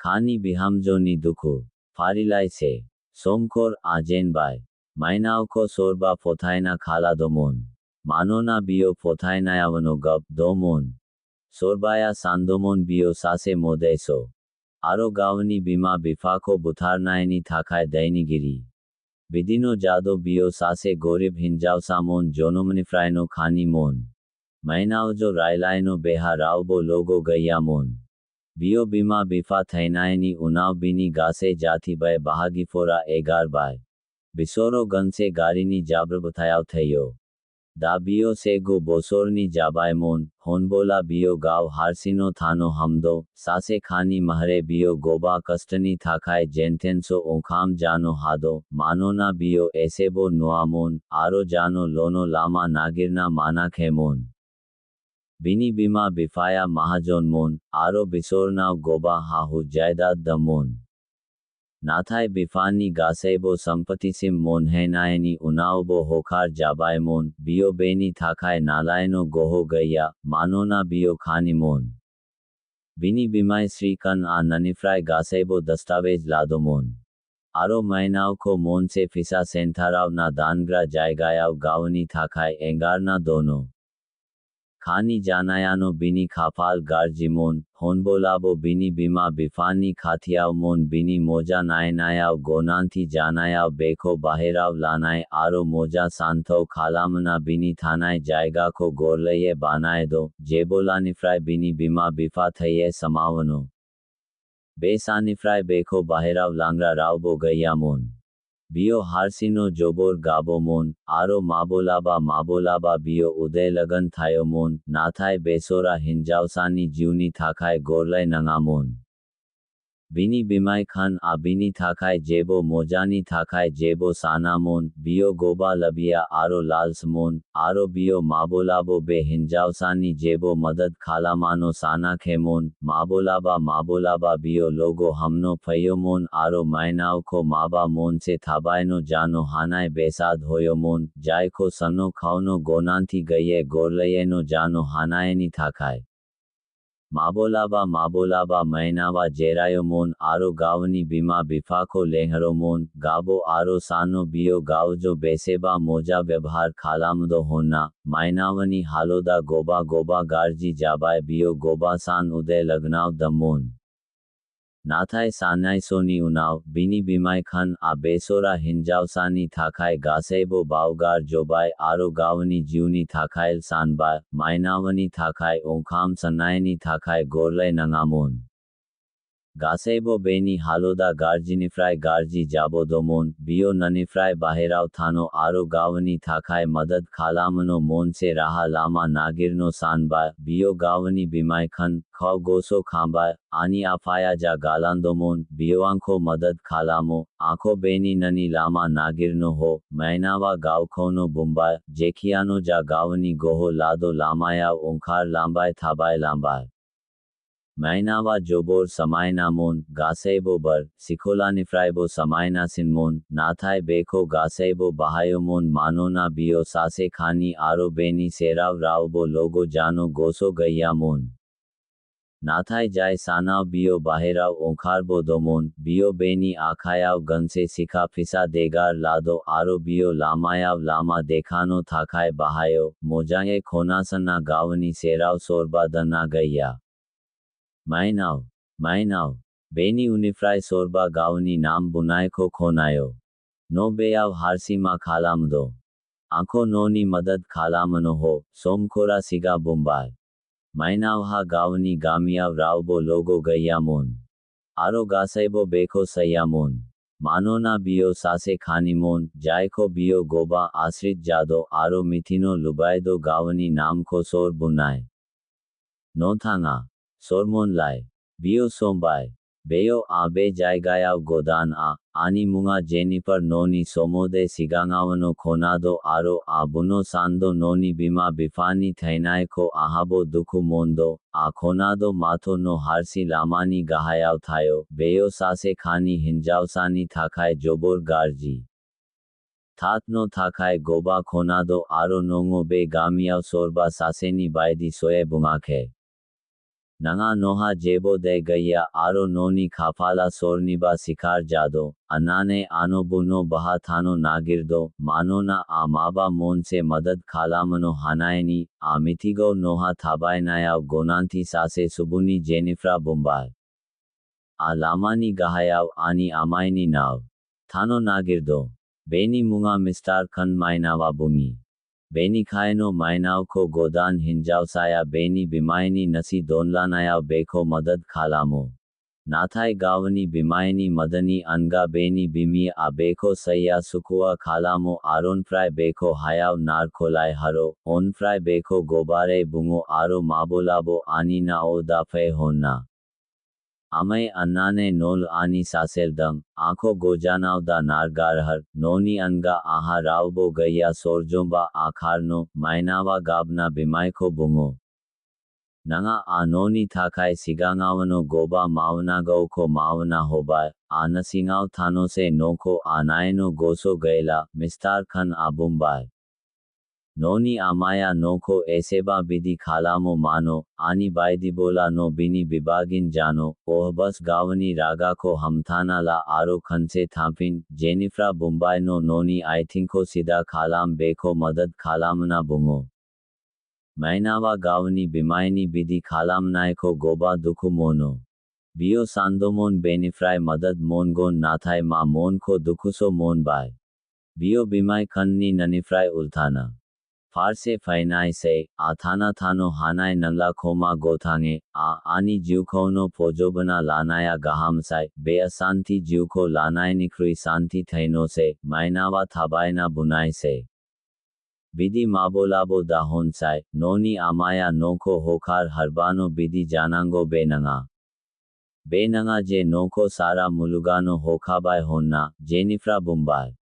Khani bihamjoni duku. Farilai se. Somkor ajen bai. Mainao ko sorba pothaina khala domon. Manona bio pothaina yavano gab domon. Sorbaya sandomon bio sase modeso. Aro gavani bima bifako butharnaini thakai dainigiri. Bidino jado bio sase gorib hinjao samon jonomanifraino khani mon. Mainao jo railaino beha raubo logo gayamon. Bio bima bifa thainaini unao bini gase jati bay bahagifora egar bay. Bisoro ganse garini jabrabthayao thayo. Da bio sego bosorni jabaimon, honbola bio gav harsino thano hamdo, sase khani mahre bio goba kastani thakai jentenso okham jano hado, manona bio esebo noamon, aro jano lono lama nagirna mana khemon. Bini bima bifaya mahajon mon, aro bisornao goba hahu jaidad damon. Nathai bifani gasebo sampatisim mon henaini unaobo hokar jabaimon, bio beni thakai nalaino goho gaya, manona bio khani mon. Bini bimai srikan a nanifrai gasebo dastavej ladomon. Aro mainao ko mon se fisa sentarao na dangra jaigayao gawani thakai engarna dono. Khani janayano bini khapal garjimon, honbolabo bini bima bifani khathiao mon bini moja nainayao gonanthi janayao beko bahirao lanai aro moja santo khalamana bini thanai jaiga ko gorlaye banaedo, jebolanifrai bini bima bifa thaye samavano. Besanifrai beko bahirao langra raubo gayamon. Bio harsino jobor gabomon, aro mabolaba bio ude lagan thayomon, nathai besora hinjausani jiuni thakai gorlai nangamon. Bini bimai khan a bini thakai jebo mojani thakai jebo sanamon, bio goba labia aro lalsamon, aro bio mabolabo be hinjausani jebo madad khalamano sana khemon, mabolaba bio logo hamno payomon aro mainao ko maba mon se thabaino jano hanai besad hoyomon, jai ko sano khauno gonanthi gaye gorlayeno jano hanaeni thakai. Mabolaba mainawa jerayomon aro gawani bima bifako leharomon, gabo aro sano bio gaujo beseba moja vyabhar khalamdo honna, mainawani haloda goba garji jabai bio goba san ude lagnao damon. Nathai sanai soni unao, bini bimai khan a besora hinjausani thakai gasebo baugar jobai aro gawani jiuni thakail sanba, mainawani thakai okham sanaini thakai gorlai nangamon. Gasebo beni haloda garjinifrai garji jabodomon, bio nanifrai bahirao thano aro gawani thakai madad khalamano mon se raha lama nagirno sanba, bio gawani bimai khan, khaw goso khamba, ani afaya ja galandomon, bio anko madad khalamo, anko beni nani lama nagirno ho, mainawa gaw khono bumba, jekiano ja gawani goho lado lamaya onkar lambai thabai lambai. Mainawa jobor samainamon, gasebo bar, sikolanifraibo samainasinmon, nathai beko gasebo bahayomon manona bio sase khani aro beni serao raubo logo jano goso gayamon. Nathai jai sanao bio bahirao onkarbo domon, bio beni akhayao ganse sikha fisa degar lado aro bio lamayao lama dekhano thakai bahayo, mojaye khonasana gawani serao sorba dana gaya. Mainao, beni unifrai sorba gawani nam bunai ko khonayo. No beyao harsima khalamdo. Anko noni madad khalamano ho, somkora siga bumbai. Mainao ha gawani gamiao raubo logo gayamon. Aro gasaibo beko sayamon. Manona bio sase khanimon, jaiko bio goba asrit jado aro mithino lubaido gawani nam ko sor bunai. No thanga. Sormon lai. Bio sombai. Beo abe jaigayao godan a, ani munga jenipar noni somode sigangawano khonado aro abuno sando noni bima bifani thainai ko ahabo duku mondo, a khonado mato no harsi lamani gahayao thayo, beo sase khani hinjausani thakai jobor garji. Thatno thakai goba khonado aro nongo be gamiao sorba saseni baidi soye bungakhe. Nanga noha jebo de gaya aro noni khapala sorniba sikar jado, anane ano buno baha thano nagirdo, manona amaba mon se madad khalamano hanaini, amitigo noha thabainaya gonanti sase subuni Jenifra Bombay. Alamani gahayaw ani amaini naw. Thano nagirdo. Beni munga Mr. Khan mainawa bungi. Beni khaino mainaw ko godan hinjawsaya beni bimaini nasi donlanayaw beko madad khalamo. Nathai gawani bimaini madani anga beni bimi a beko saya sukua khalamo aron fry beko hayaw narkolai haro, on fry beko gobare bungo aro mabolabo ani na o dafe honna. Amai annane nol ani saseldam, aanko gojanaw da nargarhar, noni anga aha raubo gaya sorjomba akharno, mainawa gabna bimaiko bungo. Nanga a noni thakai sigangawano goba mawanagaw ko mawana hoba, anasingaw thano se noko anaino goso gaila, Mr. Khan abumbay. Noni amaya noko eseba bidi khalamo mano, ani baidibola no bini bibagin jano, ohbas gawani raga ko hamthana la aro khanse thampin, Jenifra Bombay no noni I thinko sida khalam beko madad khalamna bungo. Mainawa gawani bimaini bidi khalamnai ko goba duku mono. Bio sandomon benifrai madad mongon nathai ma mon ko dukuso mon bai. Bio bimai kanni nanifrai ulthana. Farse fainai se, athana thano hanai nangla koma gothange, ani jiukono pojobana lanaya gahamsai, bea santi jiuko lanai nikrui santi thaino se, mainawa thabaina bunai se. Bidi mabolabo dahonsai, noni amaya noko hokar harbano bidi janango benanga. Benanga je noko sara mulugano hokabai honna, Jenifra Bombay.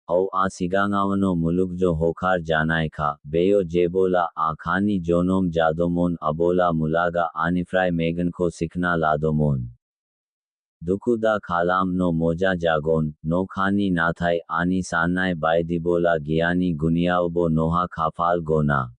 Au a sigangawano mulugjo hokar janai kha, beyo jebola a khani jonom jadomon abola mulaga anifrai megan ko sikna ladomon. Dukuda khalam no moja jagon, no khani nathai ani sanai baidibola giani guniaubo noha khafal gona.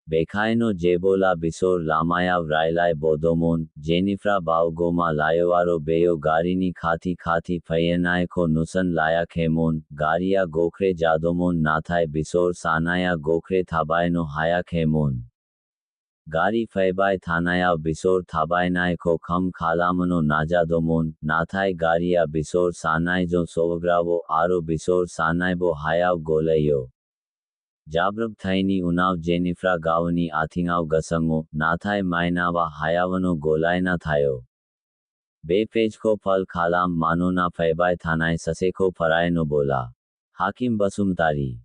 Bekaino jebola bisor lamayav railai bodomon, Jenifra baugoma layowaro beyo garini khati khati payenai ko nusan laya khemon, garia gokre jadomon nathai bisor sanaya gokre thabaino haya khemon. Gari faibai thanayav bisor thabainai ko kham khalamano najadomon, nathai garia bisor sanai jo sovagravo aro bisor sanaibo hayav golayo. Jabrab thaini unav Jenifra gawani athingaw gasango, nathai mainawa hayawano golaina thayo. Be page ko pal khalam manona faibai thanai sase ko parai no bola. Hakim Basumtari.